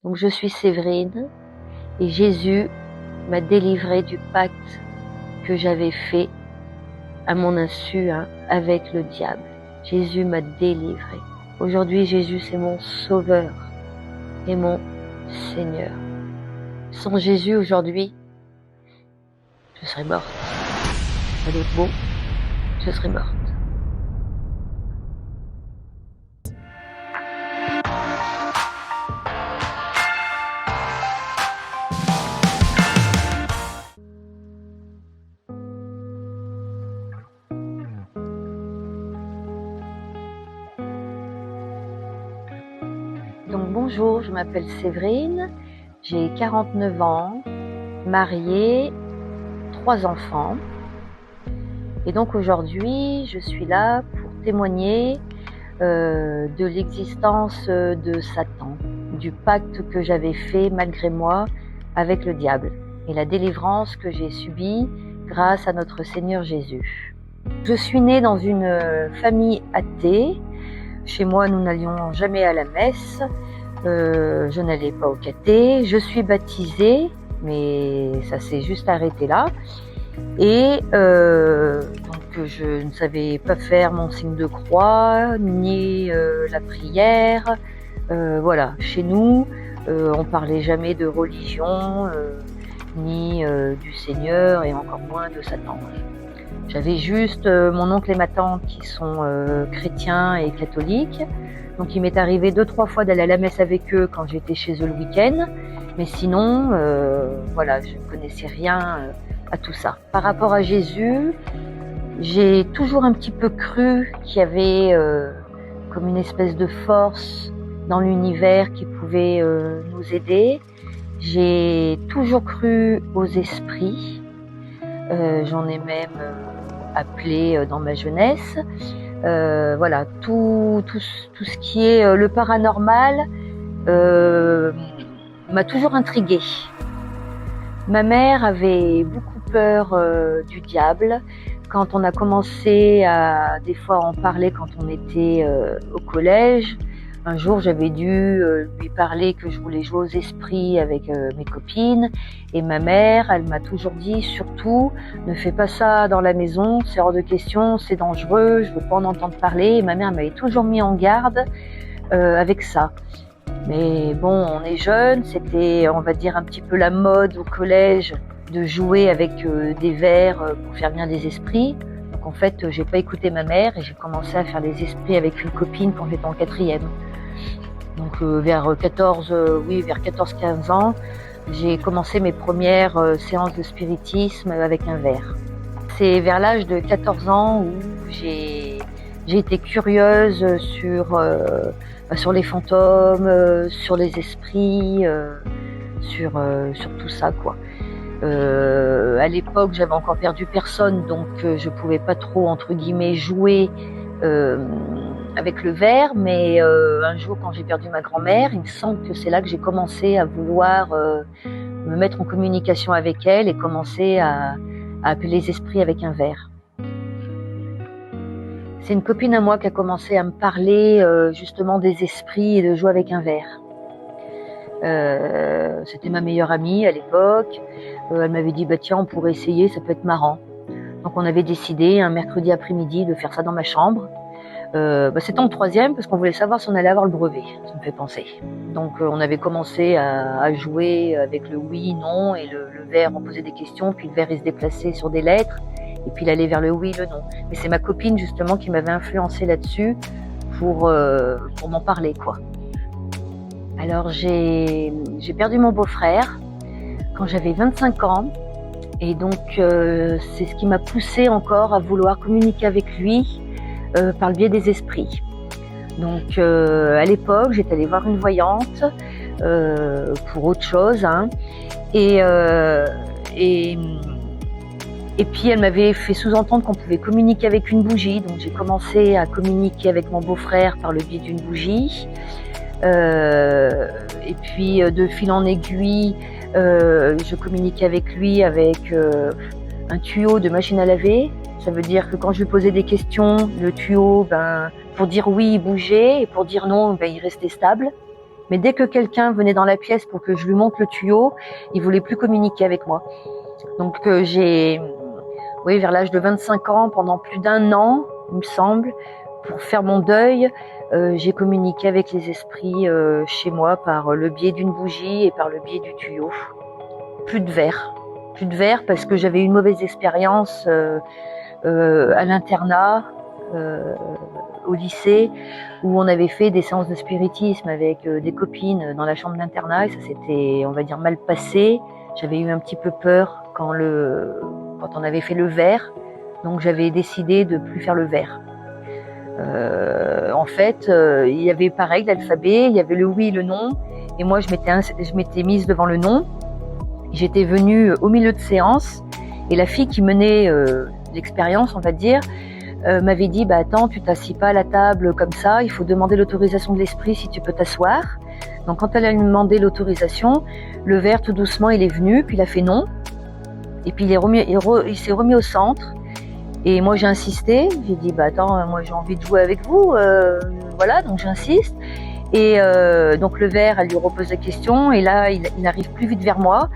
Donc je suis Séverine et Jésus m'a délivrée du pacte que j'avais fait à mon insu avec le diable. Jésus m'a délivrée. Aujourd'hui, Jésus, c'est mon sauveur et mon Seigneur. Sans Jésus, aujourd'hui, je serais morte. Pas d'autre mot, je serais morte. Donc bonjour, je m'appelle Séverine, j'ai 49 ans, mariée, 3 enfants. Et donc aujourd'hui, je suis là pour témoigner de l'existence de Satan, du pacte que j'avais fait malgré moi avec le diable et la délivrance que j'ai subie grâce à notre Seigneur Jésus. Je suis née dans une famille athée. Chez moi, nous n'allions jamais à la messe. Je n'allais pas au caté. Je suis baptisée, mais ça s'est juste arrêté là. Et donc je ne savais pas faire mon signe de croix, ni la prière. Voilà, chez nous, on parlait jamais de religion, ni du Seigneur, et encore moins de Satan. J'avais juste mon oncle et ma tante qui sont chrétiens et catholiques. Donc il m'est arrivé 2-3 fois d'aller à la messe avec eux quand j'étais chez eux le week-end. Mais sinon, voilà, je ne connaissais rien à tout ça. Par rapport à Jésus, j'ai toujours un petit peu cru qu'il y avait comme une espèce de force dans l'univers qui pouvait nous aider. J'ai toujours cru aux esprits. J'en ai même appelé dans ma jeunesse. Voilà, tout ce qui est le paranormal m'a toujours intriguée. Ma mère avait beaucoup peur du diable. Quand on a commencé à des fois en parler quand on était au collège, un jour j'avais dû lui parler que je voulais jouer aux esprits avec mes copines, et ma mère, elle m'a toujours dit surtout ne fais pas ça dans la maison, c'est hors de question, c'est dangereux, je veux pas en entendre parler. Et ma mère m'avait toujours mis en garde avec ça. Mais bon, on est jeunes, c'était, on va dire, un petit peu la mode au collège de jouer avec des verres pour faire venir des esprits. Donc en fait, j'ai pas écouté ma mère et j'ai commencé à faire des esprits avec une copine quand j'étais en 4e. Donc vers 14-15 ans, j'ai commencé mes premières séances de spiritisme avec un verre. C'est vers l'âge de 14 ans où j'ai été curieuse sur les fantômes, sur les esprits, sur tout ça, quoi. À l'époque, j'avais encore perdu personne, donc je pouvais pas trop, entre guillemets, jouer avec le verre. Mais un jour, quand j'ai perdu ma grand-mère, il me semble que c'est là que j'ai commencé à vouloir me mettre en communication avec elle et commencer à appeler les esprits avec un verre. C'est une copine à moi qui a commencé à me parler justement des esprits et de jouer avec un verre. C'était ma meilleure amie à l'époque. Elle m'avait dit tiens, on pourrait essayer, ça peut être marrant. Donc on avait décidé un mercredi après-midi de faire ça dans ma chambre. C'était en 3e parce qu'on voulait savoir si on allait avoir le brevet, ça me fait penser. Donc on avait commencé à jouer avec le oui, non, et le verre, on posait des questions, puis le verre il se déplaçait sur des lettres, et puis il allait vers le oui, le non. Mais c'est ma copine justement qui m'avait influencé là-dessus pour m'en parler, quoi. Alors j'ai perdu mon beau-frère quand j'avais 25 ans, et donc c'est ce qui m'a poussée encore à vouloir communiquer avec lui par le biais des esprits. Donc à l'époque, j'étais allée voir une voyante pour autre chose, et puis elle m'avait fait sous-entendre qu'on pouvait communiquer avec une bougie. Donc j'ai commencé à communiquer avec mon beau-frère par le biais d'une bougie. Et puis de fil en aiguille, je communiquais avec lui avec un tuyau de machine à laver. Ça veut dire que quand je lui posais des questions, le tuyau, pour dire oui, il bougeait, et pour dire non, il restait stable. Mais dès que quelqu'un venait dans la pièce pour que je lui montre le tuyau, il voulait plus communiquer avec moi. Donc vers l'âge de 25 ans, pendant plus d'1 an, il me semble, pour faire mon deuil, j'ai communiqué avec les esprits chez moi par le biais d'une bougie et par le biais du tuyau. Plus de verre parce que j'avais eu une mauvaise expérience à l'internat, au lycée, où on avait fait des séances de spiritisme avec des copines dans la chambre d'internat et ça s'était, on va dire, mal passé. J'avais eu un petit peu peur quand on avait fait le verre, donc j'avais décidé de plus faire le verre. En fait, il y avait pareil l'alphabet, il y avait le oui et le non, et moi je m'étais mise devant le non. J'étais venue au milieu de séance et la fille qui menait l'expérience, on va dire, m'avait dit attends, tu t'assis pas à la table comme ça, il faut demander l'autorisation de l'esprit si tu peux t'asseoir. Donc quand elle a demandé l'autorisation, le verre tout doucement il est venu, puis il a fait non, et puis il s'est remis au centre. Et moi j'ai insisté, j'ai dit attends, moi j'ai envie de jouer avec vous, voilà, donc j'insiste. Et donc le verre, elle lui repose la question, et là il arrive plus vite vers moi.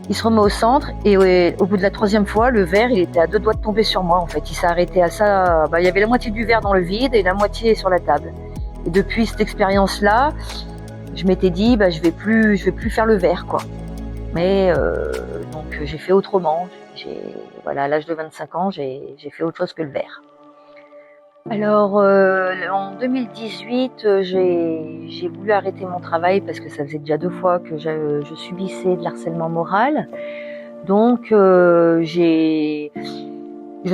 Il se remet au centre et au bout de la 3e fois, le verre, il était à 2 doigts de tomber sur moi en fait. Il s'est arrêté à ça. Il y avait la moitié du verre dans le vide et la moitié sur la table. Et depuis cette expérience-là, je m'étais dit je vais plus faire le verre quoi. Mais donc j'ai fait autrement. À l'âge de 25 ans, j'ai fait autre chose que le verre. Alors en 2018, j'ai voulu arrêter mon travail parce que ça faisait déjà 2 fois que je subissais de l'harcèlement moral. Donc je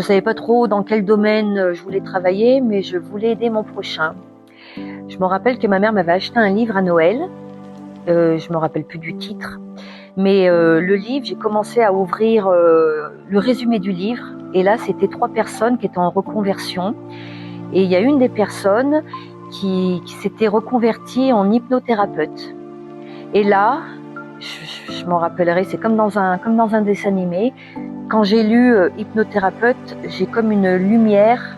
savais pas trop dans quel domaine je voulais travailler, mais je voulais aider mon prochain. Je me rappelle que ma mère m'avait acheté un livre à Noël. Je me rappelle plus du titre. Mais le livre, j'ai commencé à ouvrir le résumé du livre. Et là, c'était 3 personnes qui étaient en reconversion. Et il y a une des personnes qui s'était reconvertie en hypnothérapeute. Et là, je m'en rappellerai, c'est comme dans un dessin animé. Quand j'ai lu hypnothérapeute, j'ai comme une lumière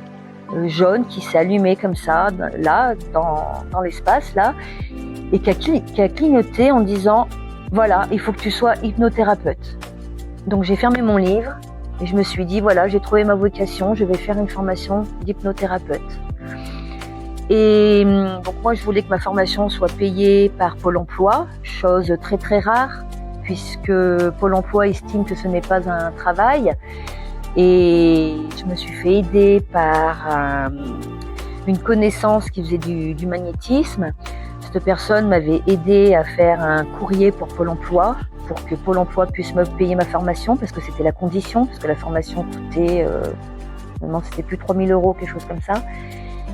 jaune qui s'est allumée comme ça, là, dans l'espace, là, et qui a clignoté en disant voilà, il faut que tu sois hypnothérapeute. Donc j'ai fermé mon livre et je me suis dit voilà, j'ai trouvé ma vocation, je vais faire une formation d'hypnothérapeute. Et donc moi je voulais que ma formation soit payée par Pôle emploi, chose très très rare puisque Pôle emploi estime que ce n'est pas un travail. Et je me suis fait aider par une connaissance qui faisait du magnétisme. Cette personne m'avait aidé à faire un courrier pour Pôle emploi, pour que Pôle emploi puisse me payer ma formation, parce que c'était la condition, parce que la formation coûtait, c'était plus 3 000 €, quelque chose comme ça.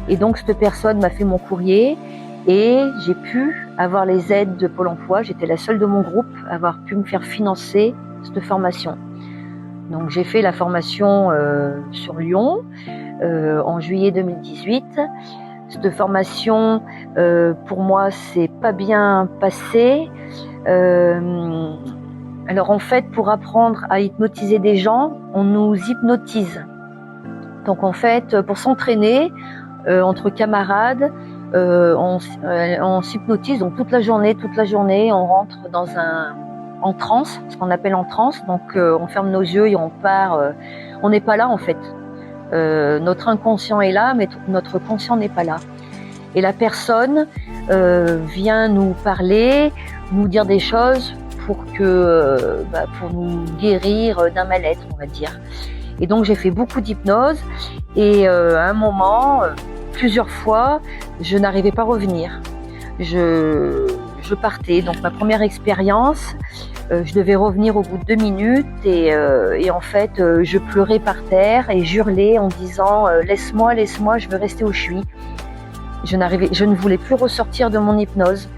Et donc cette personne m'a fait mon courrier et j'ai pu avoir les aides de Pôle emploi. J'étais la seule de mon groupe à avoir pu me faire financer cette formation. Donc j'ai fait la formation sur Lyon en juillet 2018. Cette formation, pour moi, c'est pas bien passé. Alors en fait, pour apprendre à hypnotiser des gens, on nous hypnotise. Donc en fait, pour s'entraîner entre camarades, on s'hypnotise donc toute la journée, on rentre en transe, ce qu'on appelle en transe. Donc on ferme nos yeux et on part. On n'est pas là en fait. Notre inconscient est là, mais notre conscient n'est pas là. Et la personne vient nous parler, nous dire des choses pour nous guérir d'un mal-être, on va dire. Et donc j'ai fait beaucoup d'hypnose et à un moment, plusieurs fois, je n'arrivais pas à revenir. Je partais. Donc ma première expérience, je devais revenir au bout de 2 minutes et en fait, je pleurais par terre et j'hurlais en disant laisse-moi, je veux rester où je suis. Je ne voulais plus ressortir de mon hypnose.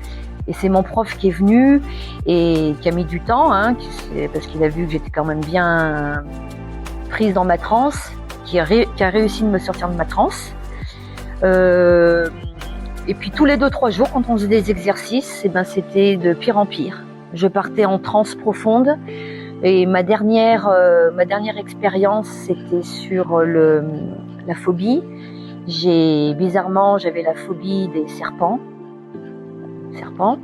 Et c'est mon prof qui est venu et qui a mis du temps, parce qu'il a vu que j'étais quand même bien prise dans ma transe, qui a réussi de me sortir de ma transe. Et puis tous les 2-3 jours, quand on faisait des exercices, c'était de pire en pire. Je partais en transe profonde et ma dernière expérience, c'était sur la phobie. Bizarrement, j'avais la phobie des serpents. serpent.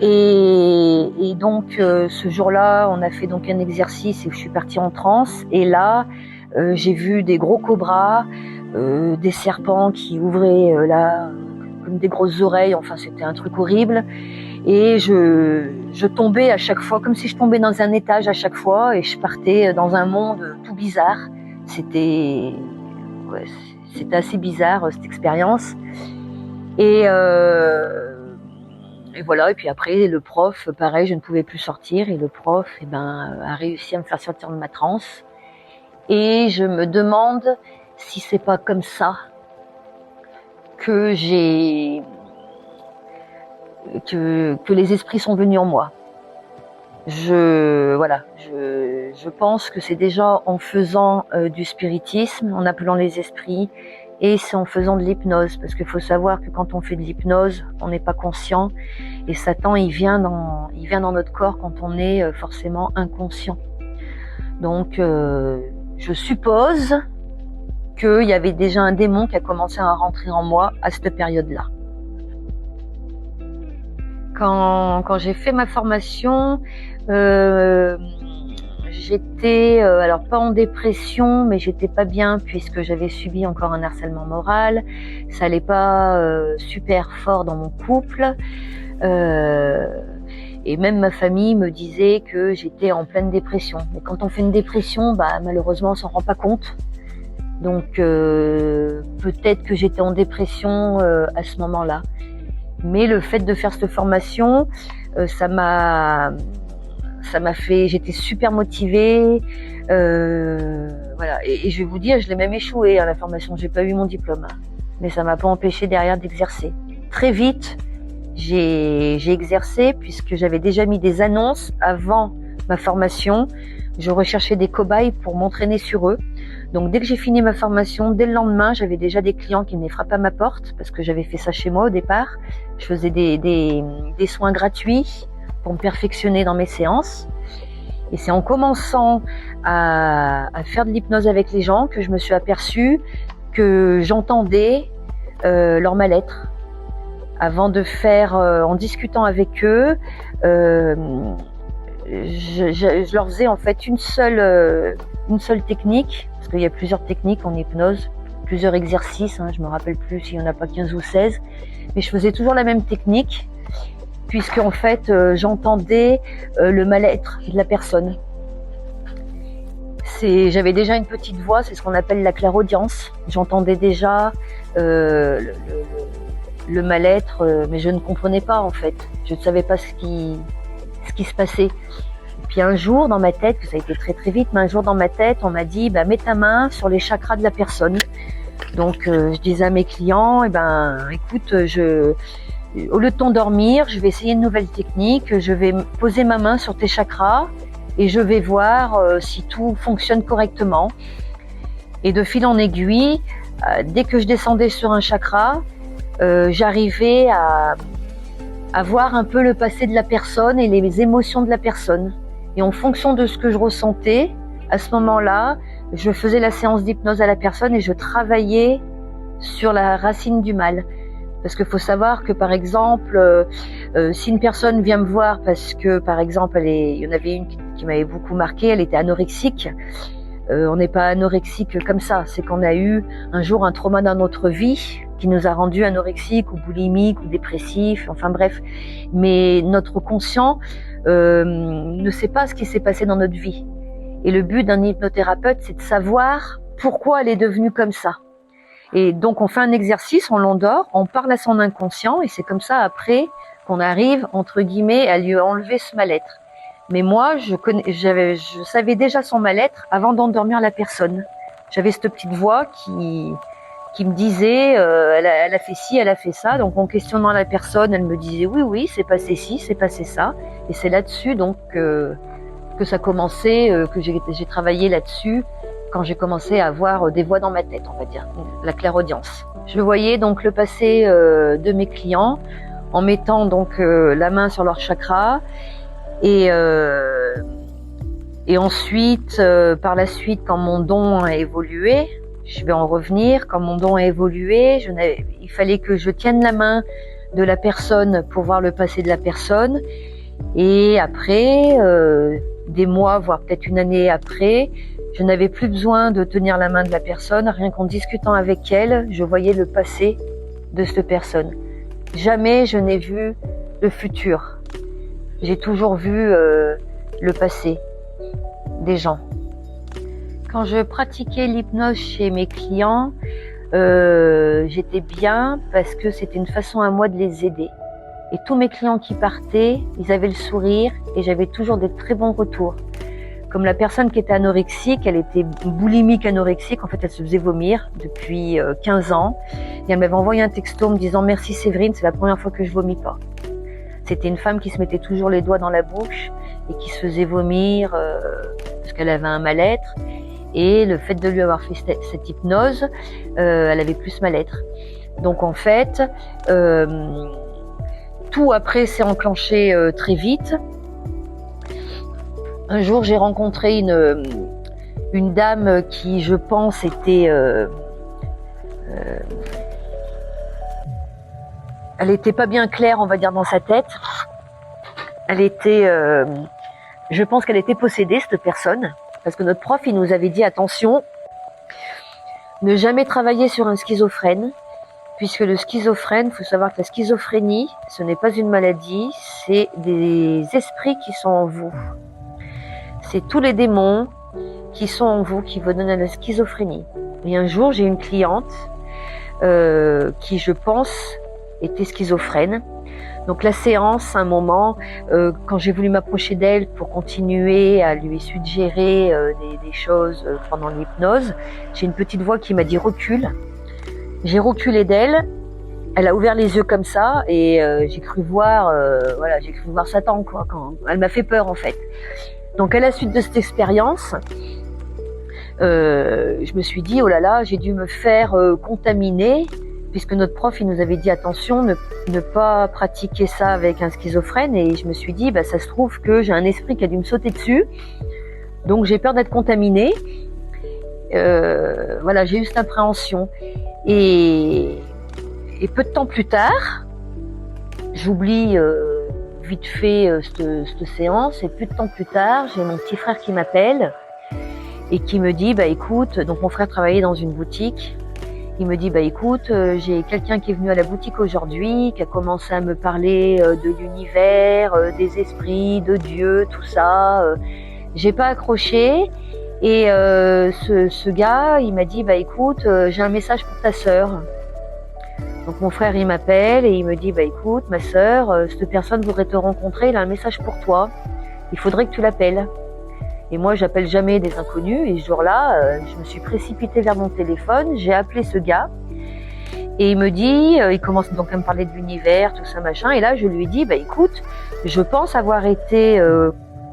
Et donc ce jour-là, on a fait donc un exercice et je suis partie en transe. Et là, j'ai vu des gros cobras, des serpents qui ouvraient là comme des grosses oreilles. Enfin, c'était un truc horrible. Et je tombais à chaque fois, comme si je tombais dans un étage à chaque fois, et je partais dans un monde tout bizarre. C'était assez bizarre cette expérience. Et voilà, et puis après le prof, pareil, je ne pouvais plus sortir, et le prof a réussi à me faire sortir de ma transe. Et je me demande si c'est pas comme ça que que les esprits sont venus en moi. Je pense que c'est déjà en faisant du spiritisme, en appelant les esprits, et c'est en faisant de l'hypnose, parce qu'il faut savoir que quand on fait de l'hypnose, on n'est pas conscient, et Satan il vient dans notre corps quand on est forcément inconscient. Donc je suppose qu'il y avait déjà un démon qui a commencé à rentrer en moi à cette période-là. Quand j'ai fait ma formation, j'étais alors pas en dépression, mais j'étais pas bien puisque j'avais subi encore un harcèlement moral. Ça allait pas super fort dans mon couple, et même ma famille me disait que j'étais en pleine dépression. Mais quand on fait une dépression, malheureusement on s'en rend pas compte. Donc peut-être que j'étais en dépression à ce moment-là. Mais le fait de faire cette formation, ça m'a fait, j'étais super motivée, voilà. Et je vais vous dire, je l'ai même échoué à la formation, j'ai pas eu mon diplôme, mais ça m'a pas empêché derrière d'exercer. Très vite, j'ai exercé puisque j'avais déjà mis des annonces avant ma formation. Je recherchais des cobayes pour m'entraîner sur eux. Donc dès que j'ai fini ma formation, dès le lendemain, j'avais déjà des clients qui venaient frapper à ma porte parce que j'avais fait ça chez moi au départ. Je faisais des soins gratuits pour me perfectionner dans mes séances. Et c'est en commençant à faire de l'hypnose avec les gens que je me suis aperçue que j'entendais leur mal-être. Avant de faire, en discutant avec eux, je leur faisais en fait une seule technique, parce qu'il y a plusieurs techniques en hypnose, plusieurs exercices, je me rappelle plus s'il y en a pas 15 ou 16, mais je faisais toujours la même technique, puisque en fait j'entendais le mal-être de la personne. J'avais déjà une petite voix, c'est ce qu'on appelle la clairaudience. J'entendais déjà le mal-être, mais je ne comprenais pas en fait. Je ne savais pas ce qui se passait. Et puis un jour dans ma tête, que ça a été très très vite, mais un jour dans ma tête, on m'a dit mets ta main sur les chakras de la personne. Donc je disais à mes clients, écoute, au lieu de t'endormir, je vais essayer une nouvelle technique, je vais poser ma main sur tes chakras et je vais voir si tout fonctionne correctement. Et de fil en aiguille, dès que je descendais sur un chakra, j'arrivais à voir un peu le passé de la personne et les émotions de la personne. Et en fonction de ce que je ressentais, à ce moment-là, je faisais la séance d'hypnose à la personne et je travaillais sur la racine du mal. Parce qu'il faut savoir que, par exemple, si une personne vient me voir parce que, par exemple, il y en avait une qui m'avait beaucoup marqué, elle était anorexique. On n'est pas anorexique comme ça, c'est qu'on a eu un jour un trauma dans notre vie qui nous a rendu anorexiques ou boulimiques ou dépressifs, enfin bref. Mais notre conscient ne sait pas ce qui s'est passé dans notre vie. Et le but d'un hypnothérapeute, c'est de savoir pourquoi elle est devenue comme ça. Et donc on fait un exercice, on l'endort, on parle à son inconscient, et c'est comme ça après qu'on arrive, entre guillemets, à lui enlever ce mal-être. Mais moi, je savais déjà son mal-être avant d'endormir la personne. J'avais cette petite voix qui me disait, elle a fait ci, elle a fait ça. Donc en questionnant la personne, elle me disait oui, c'est passé ci, c'est passé ça. Et c'est là-dessus donc que ça commençait, que j'ai travaillé là-dessus quand j'ai commencé à avoir des voix dans ma tête, on va dire, la clairaudience. Je voyais donc le passé de mes clients en mettant donc la main sur leur chakra. Et ensuite, par la suite, quand mon don a évolué, je vais en revenir, quand mon don a évolué, il fallait que je tienne la main de la personne pour voir le passé de la personne. Et après, des mois, voire peut-être une année après, je n'avais plus besoin de tenir la main de la personne. Rien qu'en discutant avec elle, je voyais le passé de cette personne. Jamais je n'ai vu le futur. J'ai toujours vu le passé des gens. Quand je pratiquais l'hypnose chez mes clients, j'étais bien parce que c'était une façon à moi de les aider. Et tous mes clients qui partaient, ils avaient le sourire et j'avais toujours des très bons retours. Comme la personne qui était anorexique, elle était boulimique anorexique, en fait elle se faisait vomir depuis 15 ans. Et elle m'avait envoyé un texto me disant « Merci Séverine, c'est la première fois que je vomis pas ». C'était une femme qui se mettait toujours les doigts dans la bouche et qui se faisait vomir parce qu'elle avait un mal-être. Et le fait de lui avoir fait cette hypnose, elle avait plus mal-être. Donc en fait, tout après s'est enclenché très vite. Un jour, j'ai rencontré une dame qui, je pense, était... elle était pas bien claire, on va dire, dans sa tête. Elle était... je pense qu'elle était possédée, cette personne. Parce que notre prof, il nous avait dit, attention, ne jamais travailler sur un schizophrène. Puisque le schizophrène, il faut savoir que la schizophrénie, ce n'est pas une maladie, c'est des esprits qui sont en vous. C'est tous les démons qui sont en vous qui vous donnent la schizophrénie. Et un jour, j'ai une cliente qui, je pense, était schizophrène. Donc la séance, un moment, quand j'ai voulu m'approcher d'elle pour continuer à lui suggérer des choses pendant l'hypnose, j'ai une petite voix qui m'a dit « recule ». J'ai reculé d'elle, elle a ouvert les yeux comme ça et j'ai cru voir Satan quoi. Quand elle m'a fait peur en fait. Donc à la suite de cette expérience, je me suis dit oh là là, j'ai dû me faire contaminer puisque notre prof il nous avait dit attention ne pas pratiquer ça avec un schizophrène et je me suis dit bah ça se trouve que j'ai un esprit qui a dû me sauter dessus, donc j'ai peur d'être contaminée. Voilà, j'ai eu cette appréhension. Et peu de temps plus tard, j'oublie vite fait cette séance, et peu de temps plus tard, j'ai mon petit frère qui m'appelle et qui me dit, bah écoute, donc mon frère travaillait dans une boutique, il me dit, bah écoute, j'ai quelqu'un qui est venu à la boutique aujourd'hui, qui a commencé à me parler de l'univers, des esprits, de Dieu, tout ça, j'ai pas accroché. Et ce gars, il m'a dit, bah écoute, j'ai un message pour ta sœur. Donc mon frère, il m'appelle et il me dit, bah écoute, ma sœur, cette personne voudrait te rencontrer, il a un message pour toi. Il faudrait que tu l'appelles. Et moi, j'appelle jamais des inconnus. Et ce jour-là, je me suis précipitée vers mon téléphone, j'ai appelé ce gars. Et il me dit, il commence donc à me parler de l'univers, tout ça, machin. Et là, je lui ai dit, bah écoute, je pense avoir été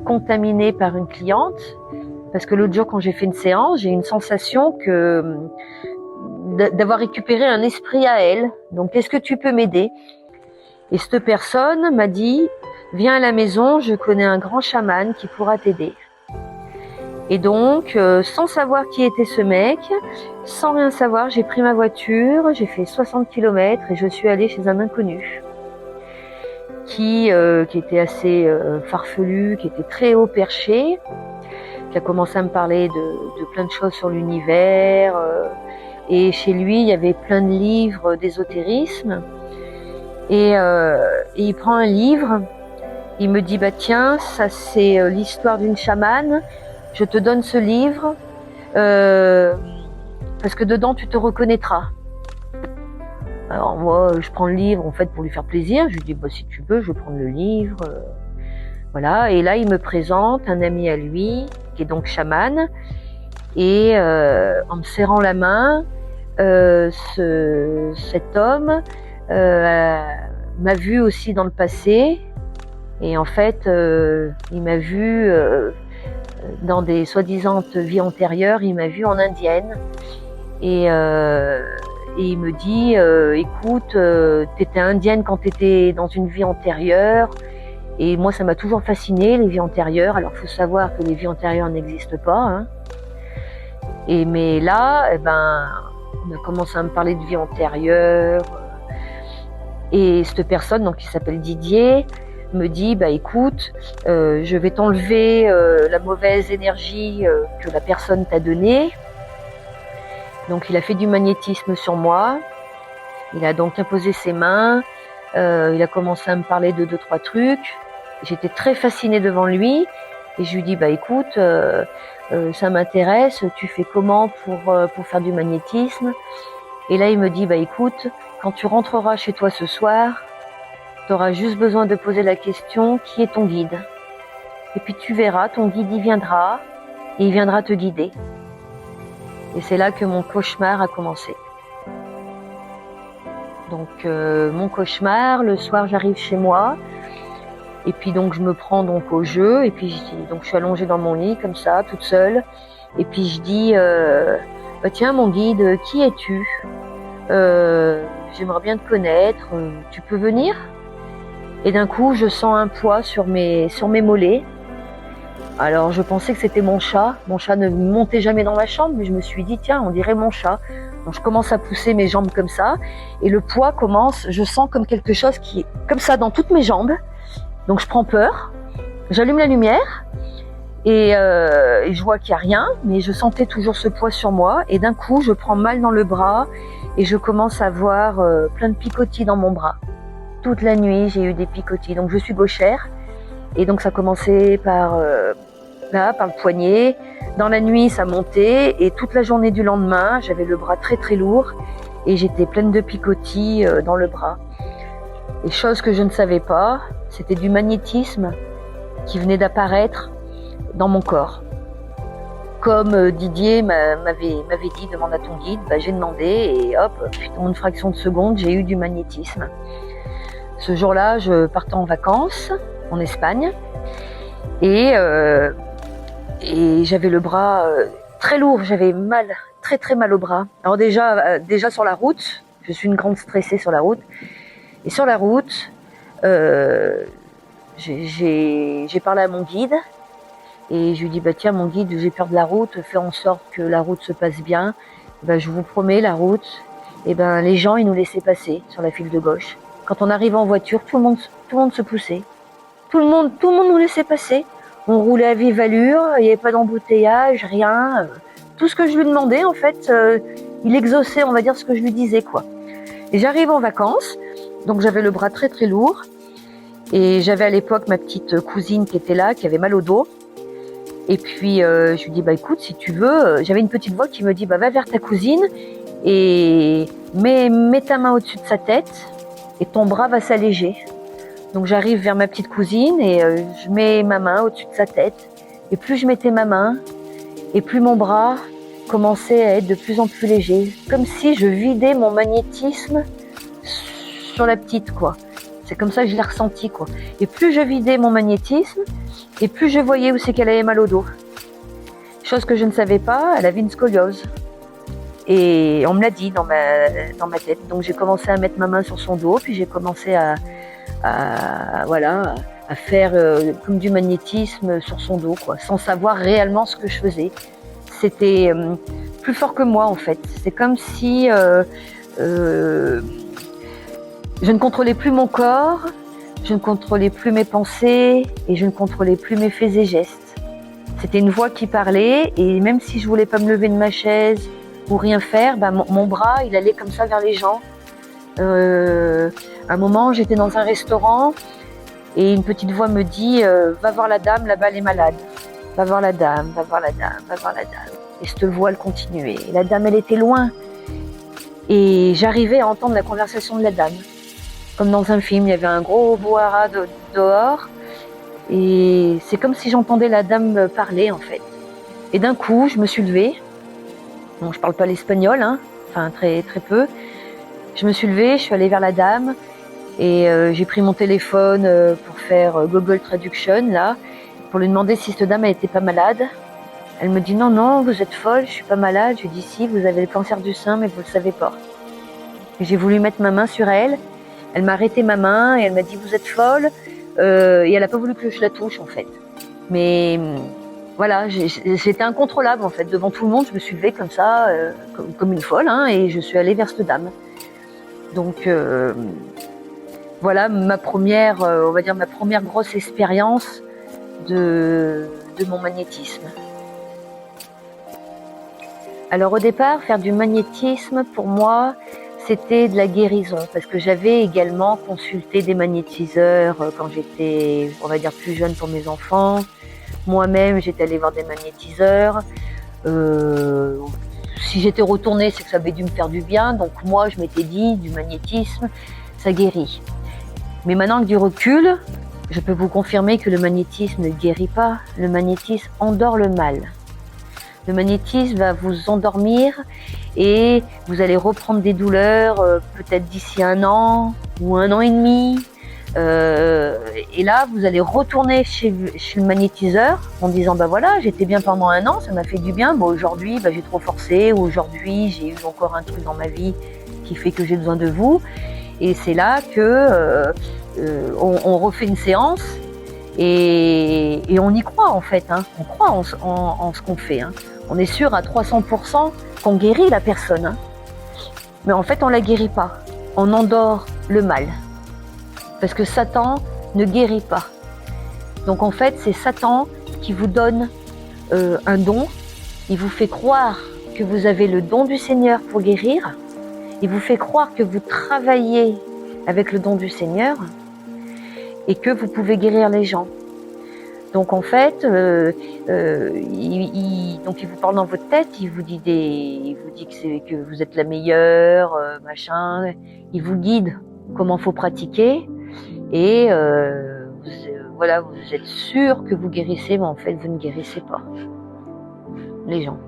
contaminée par une cliente. Parce que l'autre jour, quand j'ai fait une séance, j'ai une sensation d'avoir récupéré un esprit à elle. Donc, est-ce que tu peux m'aider? Et cette personne m'a dit, viens à la maison, je connais un grand chaman qui pourra t'aider. Et donc, sans savoir qui était ce mec, sans rien savoir, j'ai pris ma voiture, j'ai fait 60 km et je suis allée chez un inconnu qui était assez farfelu, qui était très haut perché, qui a commencé à me parler de plein de choses sur l'univers. Et chez lui, il y avait plein de livres d'ésotérisme. Et il prend un livre, il me dit, bah tiens, ça c'est l'histoire d'une chamane, je te donne ce livre, parce que dedans tu te reconnaîtras. Alors moi, je prends le livre en fait pour lui faire plaisir, je lui dis, bah si tu veux, je vais prendre le livre. Voilà, et là il me présente un ami à lui, qui est donc chaman, et en me serrant la main, cet homme m'a vu aussi dans le passé, et en fait il m'a vu dans des soi-disant vies antérieures, il m'a vu en indienne, et il me dit écoute, t'étais indienne quand t'étais dans une vie antérieure. Et moi, ça m'a toujours fasciné, les vies antérieures. Alors, il faut savoir que les vies antérieures n'existent pas. Hein. Mais là, on a commencé à me parler de vie antérieure. Et cette personne, donc qui s'appelle Didier, me dit bah écoute, je vais t'enlever la mauvaise énergie que la personne t'a donnée. Donc il a fait du magnétisme sur moi. Il a donc imposé ses mains. Il a commencé à me parler de 2-3 trucs. J'étais très fascinée devant lui et je lui dis bah écoute, ça m'intéresse. Tu fais comment pour faire du magnétisme? Et là il me dit bah écoute, quand tu rentreras chez toi ce soir, tu auras juste besoin de poser la question qui est ton guide? Et puis tu verras, ton guide y viendra et il viendra te guider. Et c'est là que mon cauchemar a commencé. Donc mon cauchemar, le soir j'arrive chez moi et puis donc je me prends donc au jeu et puis donc je suis allongée dans mon lit comme ça, toute seule. Et puis je dis bah tiens mon guide, qui es-tu? J'aimerais bien te connaître, tu peux venir? Et d'un coup je sens un poids sur mes mollets. Alors je pensais que c'était mon chat ne montait jamais dans ma chambre, mais je me suis dit tiens on dirait mon chat. Donc je commence à pousser mes jambes comme ça et le poids commence, je sens comme quelque chose qui est comme ça dans toutes mes jambes. Donc je prends peur, j'allume la lumière et je vois qu'il n'y a rien, mais je sentais toujours ce poids sur moi et d'un coup je prends mal dans le bras et je commence à avoir plein de picotis dans mon bras. Toute la nuit j'ai eu des picotis, donc je suis gauchère et donc ça commençait par là, par le poignet. Dans la nuit, ça montait et toute la journée du lendemain, j'avais le bras très très lourd et j'étais pleine de picotis dans le bras. Et chose que je ne savais pas, c'était du magnétisme qui venait d'apparaître dans mon corps. Comme Didier m'avait dit, demande à ton guide, bah, j'ai demandé et hop, en une fraction de seconde, j'ai eu du magnétisme. Ce jour-là, je partais en vacances en Espagne et j'avais le bras très lourd, j'avais mal, très très mal au bras. Alors déjà sur la route, je suis une grande stressée sur la route. Et sur la route, j'ai parlé à mon guide et je lui dis bah tiens mon guide, j'ai peur de la route, fais en sorte que la route se passe bien. Ben, je vous promets la route, et ben les gens ils nous laissaient passer sur la file de gauche. Quand on arrivait en voiture, tout le monde se poussait, tout le monde nous laissait passer. On roulait à vive allure, il n'y avait pas d'embouteillage, rien. Tout ce que je lui demandais, en fait, il exauçait, on va dire, ce que je lui disais, quoi. Et j'arrive en vacances, donc j'avais le bras très très lourd, et j'avais à l'époque ma petite cousine qui était là, qui avait mal au dos. Et puis je lui dis bah écoute, si tu veux, j'avais une petite voix qui me dit bah va vers ta cousine et mets ta main au-dessus de sa tête et ton bras va s'alléger. Donc j'arrive vers ma petite cousine et je mets ma main au-dessus de sa tête. Et plus je mettais ma main, et plus mon bras commençait à être de plus en plus léger. Comme si je vidais mon magnétisme sur la petite, quoi. C'est comme ça que je l'ai ressenti, quoi. Et plus je vidais mon magnétisme, et plus je voyais où c'est qu'elle avait mal au dos. Chose que je ne savais pas, elle avait une scoliose. Et on me l'a dit dans ma tête. Donc j'ai commencé à mettre ma main sur son dos, puis j'ai commencé à faire comme du magnétisme sur son dos, quoi, sans savoir réellement ce que je faisais. C'était plus fort que moi, en fait. C'est comme si je ne contrôlais plus mon corps, je ne contrôlais plus mes pensées et je ne contrôlais plus mes faits et gestes. C'était une voix qui parlait et même si je voulais pas me lever de ma chaise ou rien faire, bah, mon bras, il allait comme ça vers les gens. À un moment, j'étais dans un restaurant et une petite voix me dit va voir la dame, là-bas elle est malade. Va voir la dame, va voir la dame, va voir la dame. Et cette voix, elle continuait. Et la dame, elle était loin. Et j'arrivais à entendre la conversation de la dame. Comme dans un film, il y avait un gros brouhaha dehors. Et c'est comme si j'entendais la dame parler, en fait. Et d'un coup, je me suis levée. Bon, je parle pas l'espagnol, hein, enfin très, très peu. Je me suis levée, je suis allée vers la dame et j'ai pris mon téléphone pour faire Google Traduction, là, pour lui demander si cette dame elle était pas malade. Elle me dit non, vous êtes folle, je suis pas malade. Je lui dis si, vous avez le cancer du sein, mais vous le savez pas. Et j'ai voulu mettre ma main sur elle. Elle m'a arrêté ma main et elle m'a dit vous êtes folle. Et elle a pas voulu que je la touche, en fait. Mais voilà, c'était incontrôlable, en fait. Devant tout le monde, je me suis levée comme ça, comme une folle, hein, et je suis allée vers cette dame. Donc voilà ma première, on va dire ma première grosse expérience de mon magnétisme. Alors au départ, faire du magnétisme pour moi, c'était de la guérison, parce que j'avais également consulté des magnétiseurs quand j'étais, on va dire, plus jeune pour mes enfants. Moi-même, j'étais allée voir des magnétiseurs. Si j'étais retournée, c'est que ça avait dû me faire du bien. Donc moi, je m'étais dit, du magnétisme, ça guérit. Mais maintenant, avec du recul, je peux vous confirmer que le magnétisme ne guérit pas. Le magnétisme endort le mal. Le magnétisme va vous endormir et vous allez reprendre des douleurs peut-être d'ici 1 an ou 1 an et demi. Et là, vous allez retourner chez le magnétiseur en disant bah voilà, j'étais bien pendant 1 an, ça m'a fait du bien. Bon, aujourd'hui, j'ai trop forcé, ou aujourd'hui, j'ai eu encore un truc dans ma vie qui fait que j'ai besoin de vous. Et c'est là que on refait une séance. Et on y croit en fait, hein. On croit en ce qu'on fait. Hein. On est sûr à 300% qu'on guérit la personne. Hein. Mais en fait, on ne la guérit pas. On endort le mal. Parce que Satan ne guérit pas. Donc en fait, c'est Satan qui vous donne un don. Il vous fait croire que vous avez le don du Seigneur pour guérir. Il vous fait croire que vous travaillez avec le don du Seigneur et que vous pouvez guérir les gens. Donc en fait, il vous parle dans votre tête, il vous dit que vous êtes la meilleure, machin. Il vous guide comment faut pratiquer et voilà, vous êtes sûr que vous guérissez, mais en fait vous ne guérissez pas les gens.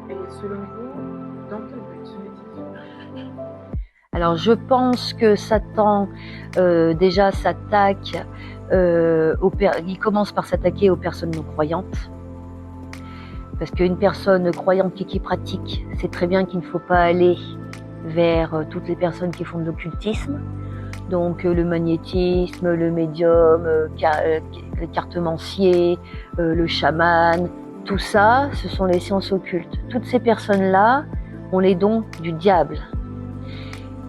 Et selon vous, dans quel but est-il? Alors je pense que Satan déjà s'attaque, il commence par s'attaquer aux personnes non croyantes. Parce qu'une personne croyante qui pratique, sait très bien qu'il ne faut pas aller vers toutes les personnes qui font de l'occultisme. Donc le magnétisme, le médium, le cartomancier, le chaman, tout ça, ce sont les sciences occultes. Toutes ces personnes-là ont les dons du diable.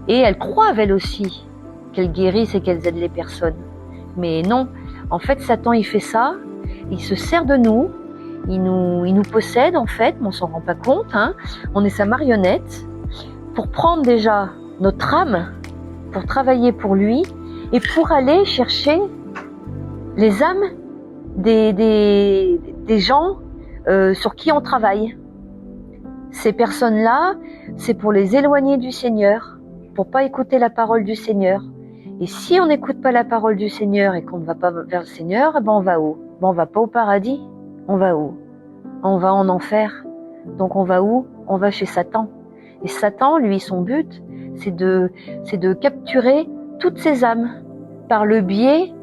Et elles croient, elles aussi, qu'elles guérissent et qu'elles aident les personnes. Mais non, en fait, Satan, il fait ça, il se sert de nous, il nous possède, en fait, mais on s'en rend pas compte, hein. On est sa marionnette, pour prendre déjà notre âme, pour travailler pour lui, et pour aller chercher les âmes des gens sur qui on travaille. Ces personnes-là, c'est pour les éloigner du Seigneur, pour pas écouter la parole du Seigneur. Et si on n'écoute pas la parole du Seigneur et qu'on ne va pas vers le Seigneur, on va où? On va pas au paradis. On va où? On va en enfer. Donc on va où? On va chez Satan. Et Satan, lui, son but, c'est de capturer toutes ces âmes par le biais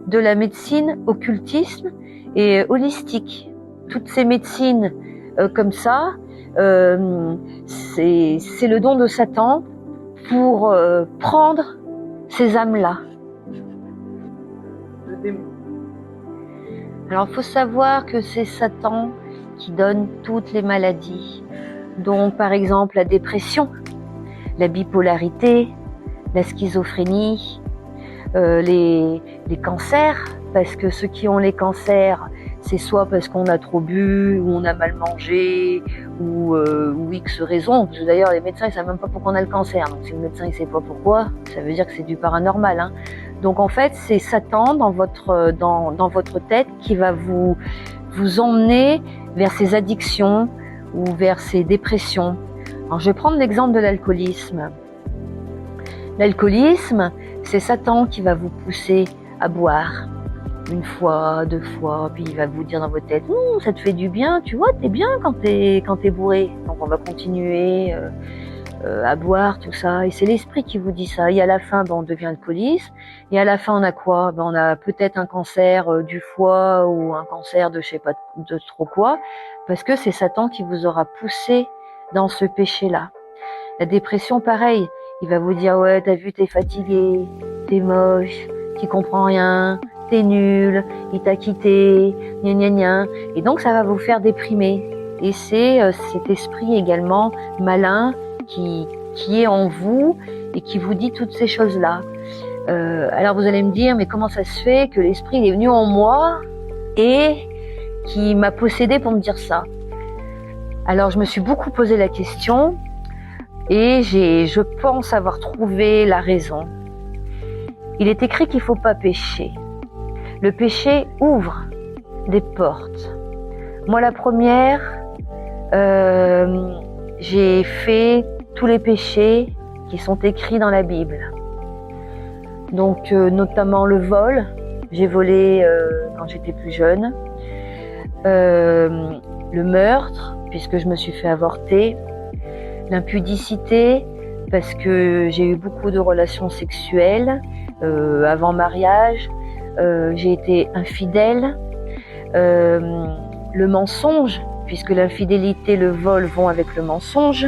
de la médecine occultisme et holistique. Toutes ces médecines comme ça, c'est le don de Satan pour prendre ces âmes-là. Le démon. Alors, il faut savoir que c'est Satan qui donne toutes les maladies. Donc, par exemple, la dépression, la bipolarité, la schizophrénie, les cancers, parce que ceux qui ont les cancers, c'est soit parce qu'on a trop bu, ou on a mal mangé, ou X raisons. Parce que d'ailleurs, les médecins, ils savent même pas pourquoi on a le cancer. Donc si le médecin, il sait pas pourquoi, ça veut dire que c'est du paranormal. Hein. Donc en fait, c'est Satan dans votre tête qui va vous emmener vers ces addictions ou vers ces dépressions. Alors je vais prendre l'exemple de l'alcoolisme. L'alcoolisme, c'est Satan qui va vous pousser à boire. 1 fois, 2 fois, puis il va vous dire dans votre tête, ça te fait du bien, tu vois, t'es bien quand t'es bourré. Donc on va continuer à boire, tout ça. Et c'est l'esprit qui vous dit ça. Et à la fin, on devient alcooliste. Et à la fin, on a quoi? On a peut-être un cancer du foie ou un cancer de je sais pas de trop quoi, parce que c'est Satan qui vous aura poussé dans ce péché-là. La dépression, pareil. Il va vous dire, ouais, t'as vu, t'es fatigué, t'es moche, t'y comprends rien, t'es nul, il t'a quitté, gna gna gna. Et donc ça va vous faire déprimer. Et c'est cet esprit également malin qui est en vous et qui vous dit toutes ces choses-là. Alors vous allez me dire, mais comment ça se fait que l'esprit il est venu en moi et qui m'a possédé pour me dire ça? Alors je me suis beaucoup posé la question et je pense avoir trouvé la raison. Il est écrit qu'il ne faut pas pécher. Le péché ouvre des portes. Moi la première, j'ai fait tous les péchés qui sont écrits dans la Bible. Donc notamment le vol, j'ai volé quand j'étais plus jeune, le meurtre, puisque je me suis fait avorter, l'impudicité, parce que j'ai eu beaucoup de relations sexuelles avant mariage, j'ai été infidèle, le mensonge, puisque l'infidélité, le vol vont avec le mensonge,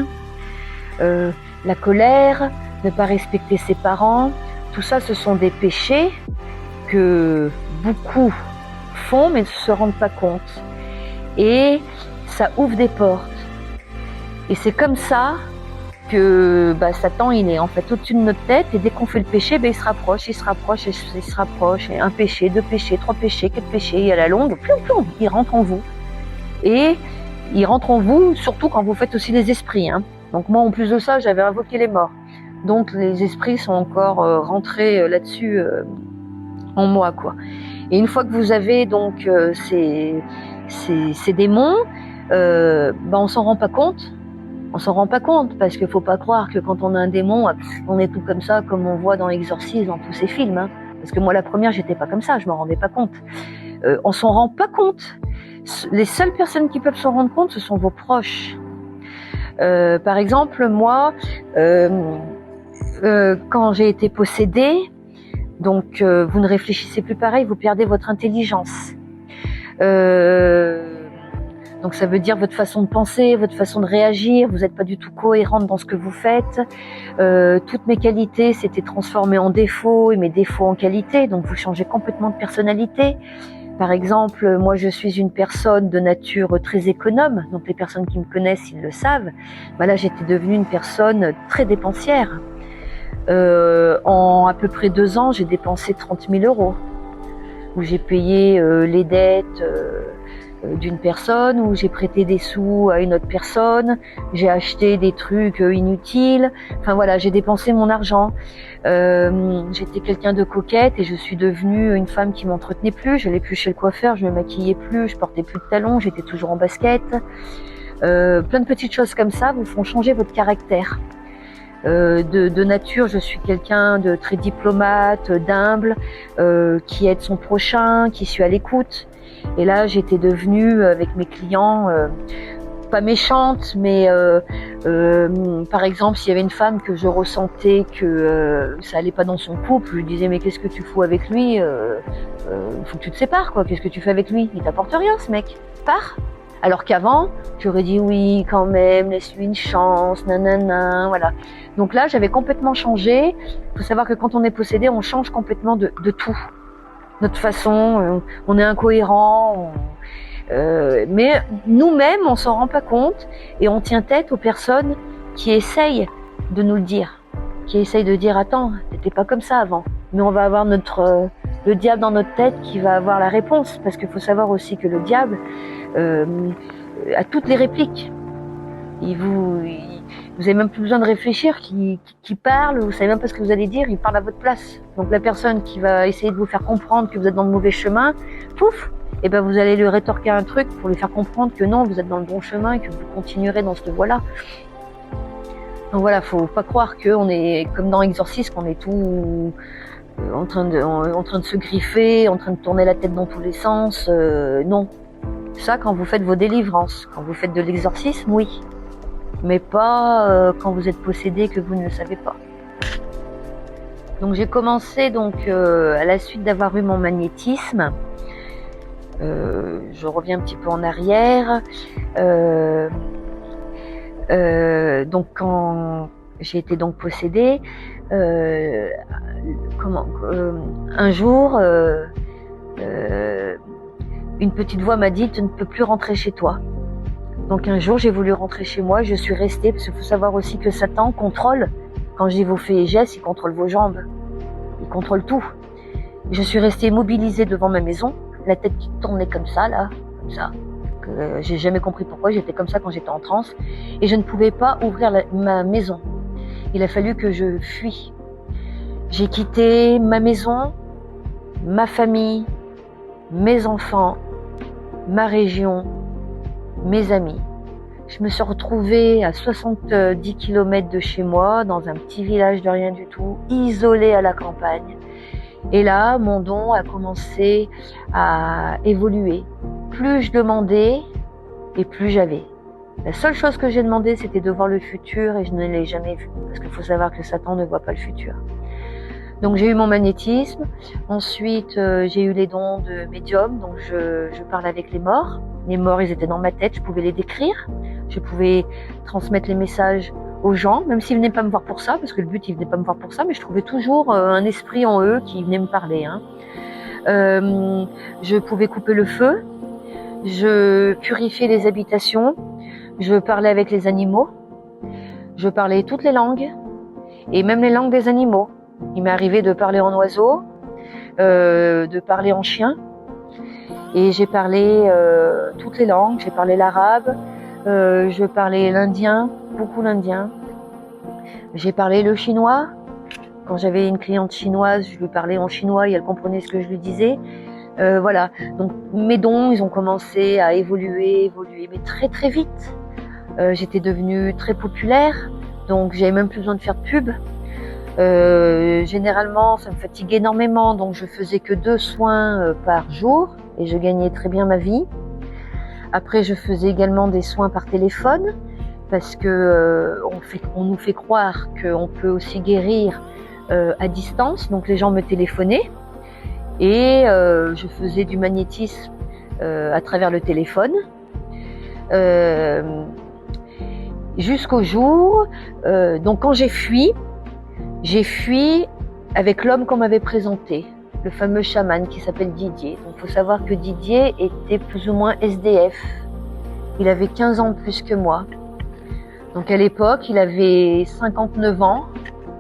la colère, ne pas respecter ses parents. Tout ça, ce sont des péchés que beaucoup font mais ne se rendent pas compte. Et ça ouvre des portes. Et c'est comme ça que Satan, il est en fait au-dessus de notre tête. Et dès qu'on fait le péché, il se rapproche, il se rapproche, il se rapproche. Et un péché, 2 péchés, 3 péchés, 4 péchés. Et à la longue, ploum, ploum, il rentre en vous. Et il rentre en vous, surtout quand vous faites aussi les esprits. Donc moi, en plus de ça, j'avais invoqué les morts. Donc les esprits sont encore rentrés là-dessus en moi, quoi. Et une fois que vous avez donc ces démons, on s'en rend pas compte. On s'en rend pas compte parce qu'il faut pas croire que quand on a un démon, on est tout comme ça, comme on voit dans Exorcisme, dans tous ces films. Parce que moi, la première, j'étais pas comme ça, je m'en rendais pas compte. On s'en rend pas compte. Les seules personnes qui peuvent s'en rendre compte, ce sont vos proches. Par exemple, moi, quand j'ai été possédée, donc vous ne réfléchissez plus pareil, vous perdez votre intelligence. Donc ça veut dire votre façon de penser, votre façon de réagir, vous n'êtes pas du tout cohérente dans ce que vous faites. Toutes mes qualités s'étaient transformées en défauts et mes défauts en qualités, donc vous changez complètement de personnalité. Par exemple, moi je suis une personne de nature très économe, donc les personnes qui me connaissent, ils le savent. Là j'étais devenue une personne très dépensière. En à peu près 2 ans, j'ai dépensé 30 000 €, où j'ai payé les dettes d'une personne, où j'ai prêté des sous à une autre personne, j'ai acheté des trucs inutiles, enfin voilà, j'ai dépensé mon argent. J'étais quelqu'un de coquette et je suis devenue une femme qui m'entretenait plus, je n'allais plus chez le coiffeur, je me maquillais plus, je portais plus de talons, j'étais toujours en basket. Plein de petites choses comme ça vous font changer votre caractère. De nature, je suis quelqu'un de très diplomate, d'humble, qui aide son prochain, qui suis à l'écoute. Et là, j'étais devenue, avec mes clients, pas méchante, mais par exemple, s'il y avait une femme que je ressentais que ça allait pas dans son couple, je lui disais mais qu'est-ce que tu fous avec lui, faut que tu te sépares, quoi. Qu'est-ce que tu fais avec lui? Il t'apporte rien, ce mec. Pars. Alors qu'avant, j'aurais dit oui, quand même, laisse-lui une chance, nanana, voilà. Donc là, j'avais complètement changé. Il faut savoir que quand on est possédé, on change complètement de tout. Notre façon, on est incohérent, mais nous-mêmes, on s'en rend pas compte et on tient tête aux personnes qui essayent de nous le dire, qui essayent de dire attends, t'étais pas comme ça avant. Mais on va avoir le diable dans notre tête qui va avoir la réponse, parce qu'il faut savoir aussi que le diable a toutes les répliques. Vous avez même plus besoin de réfléchir, qui parle, vous savez même pas ce que vous allez dire, il parle à votre place. Donc la personne qui va essayer de vous faire comprendre que vous êtes dans le mauvais chemin, pouf, et ben vous allez lui rétorquer un truc pour lui faire comprendre que non, vous êtes dans le bon chemin et que vous continuerez dans cette voie-là. Donc voilà, faut pas croire qu'on est comme dans Exorcisme, qu'on est tout en train de se griffer, en train de tourner la tête dans tous les sens. Non. Ça, quand vous faites vos délivrances, quand vous faites de l'exorcisme, oui. Mais pas quand vous êtes possédé que vous ne le savez pas. Donc j'ai commencé à la suite d'avoir eu mon magnétisme. Je reviens un petit peu en arrière. Donc quand j'ai été donc possédée, un jour, une petite voix m'a dit « Tu ne peux plus rentrer chez toi ». Donc un jour, j'ai voulu rentrer chez moi, je suis restée, parce qu'il faut savoir aussi que Satan contrôle, quand je dis vos faits et gestes, il contrôle vos jambes. Il contrôle tout. Je suis restée immobilisée devant ma maison, la tête qui tournait comme ça, là, comme ça. J'ai jamais compris pourquoi, j'étais comme ça quand j'étais en transe. Et je ne pouvais pas ouvrir ma maison. Il a fallu que je fuis. J'ai quitté ma maison, ma famille, mes enfants, ma région, mes amis. Je me suis retrouvée à 70 km de chez moi, dans un petit village de rien du tout, isolée à la campagne. Et là, mon don a commencé à évoluer. Plus je demandais, et plus j'avais. La seule chose que j'ai demandé, c'était de voir le futur, et je ne l'ai jamais vu. Parce qu'il faut savoir que Satan ne voit pas le futur. Donc j'ai eu mon magnétisme. Ensuite, j'ai eu les dons de médium. Donc je parle avec les morts. Les morts, ils étaient dans ma tête, je pouvais les décrire. Je pouvais transmettre les messages aux gens, même s'ils venaient pas me voir pour ça, parce que le but, ils venaient pas me voir pour ça, mais je trouvais toujours un esprit en eux qui venait me parler. Je pouvais couper le feu, je purifiais les habitations, je parlais avec les animaux, je parlais toutes les langues, et même les langues des animaux. Il m'est arrivé de parler en oiseau, de parler en chien, et j'ai parlé toutes les langues, j'ai parlé l'arabe, je parlais l'indien, beaucoup l'indien. J'ai parlé le chinois. Quand j'avais une cliente chinoise, je lui parlais en chinois et elle comprenait ce que je lui disais. Voilà. Donc mes dons, ils ont commencé à évoluer, mais très très vite. J'étais devenue très populaire, donc j'avais même plus besoin de faire de pub. Généralement, ça me fatiguait énormément, donc je faisais que 2 soins par jour et je gagnais très bien ma vie. Après, je faisais également des soins par téléphone parce que on nous fait croire qu'on peut aussi guérir à distance. Donc les gens me téléphonaient et je faisais du magnétisme à travers le téléphone. Jusqu'au jour, donc quand j'ai fui avec l'homme qu'on m'avait présenté, le fameux chaman qui s'appelle Didier. Donc il faut savoir que Didier était plus ou moins SDF. Il avait 15 ans de plus que moi. Donc à l'époque, il avait 59 ans.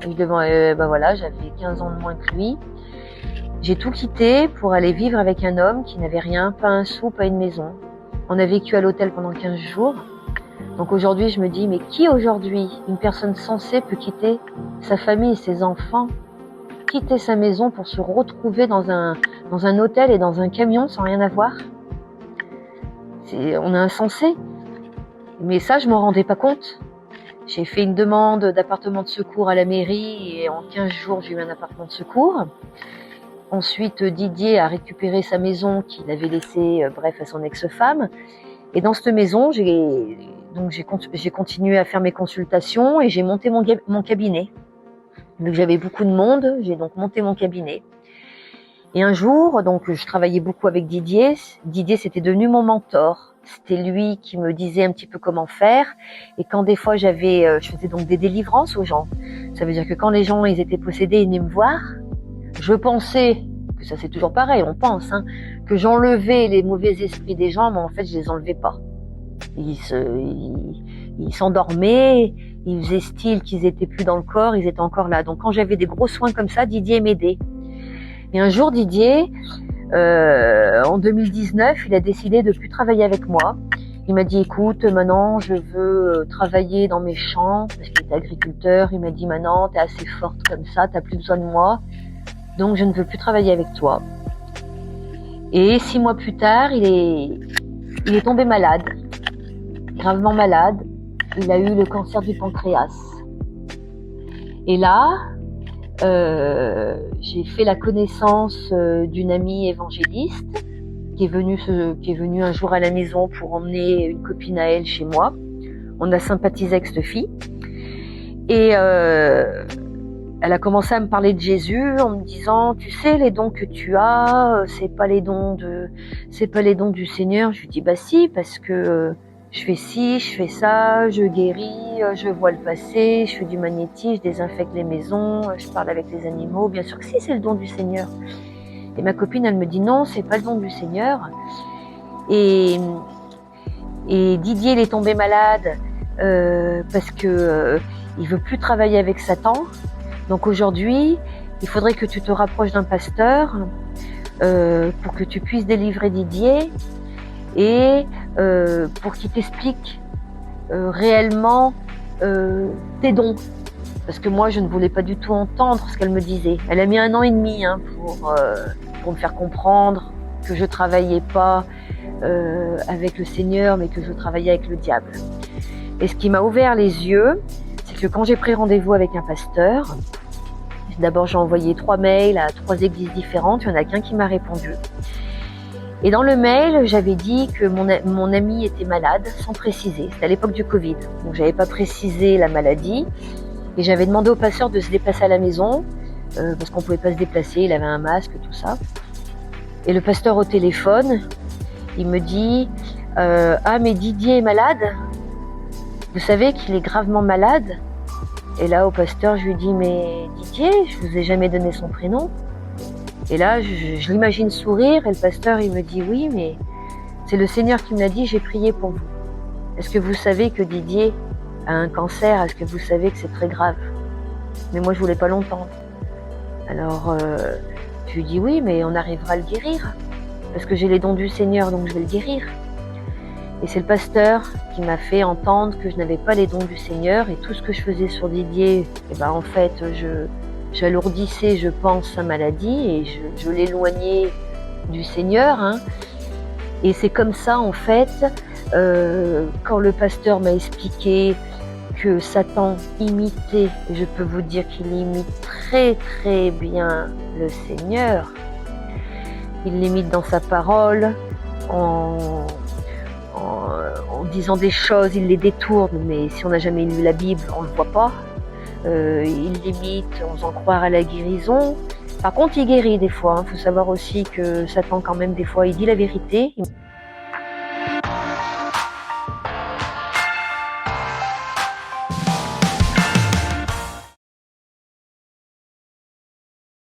Voilà, j'avais 15 ans de moins que lui. J'ai tout quitté pour aller vivre avec un homme qui n'avait rien, pas un sou, pas une maison. On a vécu à l'hôtel pendant 15 jours. Donc aujourd'hui, je me dis, mais qui aujourd'hui, une personne sensée peut quitter sa famille et ses enfants, quitter sa maison pour se retrouver dans un hôtel et dans un camion sans rien avoir? On est insensé. Mais ça, je m'en rendais pas compte. J'ai fait une demande d'appartement de secours à la mairie et en 15 jours, j'ai eu un appartement de secours. Ensuite, Didier a récupéré sa maison qu'il avait laissée, à son ex-femme. Et dans cette maison, j'ai continué à faire mes consultations et j'ai monté mon cabinet. Vu que j'avais beaucoup de monde, j'ai donc monté mon cabinet. Et un jour, donc je travaillais beaucoup avec Didier. Didier, c'était devenu mon mentor. C'était lui qui me disait un petit peu comment faire. Et quand des fois je faisais donc des délivrances aux gens. Ça veut dire que quand les gens ils étaient possédés, ils venaient me voir. Je pensais que ça c'est toujours pareil, on pense, que j'enlevais les mauvais esprits des gens, mais en fait je les enlevais pas. Ils s'endormaient, ils faisaient style qu'ils étaient plus dans le corps, ils étaient encore là. Donc quand j'avais des gros soins comme ça, Didier m'aidait. Et un jour, Didier, en 2019, il a décidé de plus travailler avec moi. Il m'a dit, écoute, maintenant, je veux travailler dans mes champs, parce qu'il était agriculteur. Il m'a dit, maintenant, t'es assez forte comme ça, t'as plus besoin de moi. Donc, je ne veux plus travailler avec toi. Et 6 mois plus tard, il est tombé malade, gravement malade. Il a eu le cancer du pancréas. Et là, j'ai fait la connaissance d'une amie évangéliste qui est venue un jour à la maison pour emmener une copine à elle chez moi. On a sympathisé avec cette fille et elle a commencé à me parler de Jésus en me disant, tu sais, les dons que tu as, c'est pas les dons du Seigneur. Je lui dis, bah si, parce que je fais ci, je fais ça, je guéris, je vois le passé, je fais du magnétisme, je désinfecte les maisons, je parle avec les animaux. Bien sûr que si, c'est le don du Seigneur. Et ma copine, elle me dit non, c'est pas le don du Seigneur. Et Didier, il est tombé malade parce que il veut plus travailler avec Satan. Donc aujourd'hui, il faudrait que tu te rapproches d'un pasteur pour que tu puisses délivrer Didier et pour qu'il t'explique réellement tes dons. Parce que moi, je ne voulais pas du tout entendre ce qu'elle me disait. Elle a mis 1 an et demi pour me faire comprendre que je travaillais pas avec le Seigneur, mais que je travaillais avec le diable. Et ce qui m'a ouvert les yeux, c'est que quand j'ai pris rendez-vous avec un pasteur, d'abord j'ai envoyé 3 mails à 3 églises différentes, il n'y en a qu'un qui m'a répondu. Et dans le mail, j'avais dit que mon ami était malade, sans préciser. C'était à l'époque du Covid, donc j'avais pas précisé la maladie. Et j'avais demandé au pasteur de se déplacer à la maison, parce qu'on pouvait pas se déplacer, il avait un masque, tout ça. Et le pasteur au téléphone, il me dit « Ah, mais Didier est malade ? Vous savez qu'il est gravement malade ?» Et là, au pasteur, je lui dis « Mais Didier, je vous ai jamais donné son prénom ?» Et là, je l'imagine sourire, et le pasteur, il me dit « Oui, mais c'est le Seigneur qui me l'a dit, j'ai prié pour vous. Est-ce que vous savez que Didier a un cancer? Est-ce que vous savez que c'est très grave ?» Mais moi, je voulais pas l'entendre. Alors, je lui dis « Oui, mais on arrivera à le guérir. Parce que j'ai les dons du Seigneur, donc je vais le guérir. » Et c'est le pasteur qui m'a fait entendre que je n'avais pas les dons du Seigneur, et tout ce que je faisais sur Didier, en fait, j'alourdissais, je pense, sa maladie, et je l'éloignais du Seigneur. Hein. Et c'est comme ça, en fait, quand le pasteur m'a expliqué que Satan imitait, je peux vous dire qu'il imite très très bien le Seigneur. Il l'imite dans sa parole, en disant des choses, il les détourne, mais si on n'a jamais lu la Bible, on ne le voit pas. Il l'imite en faisant croire à la guérison. Par contre, il guérit des fois. Il faut savoir aussi que Satan, quand même, des fois, il dit la vérité.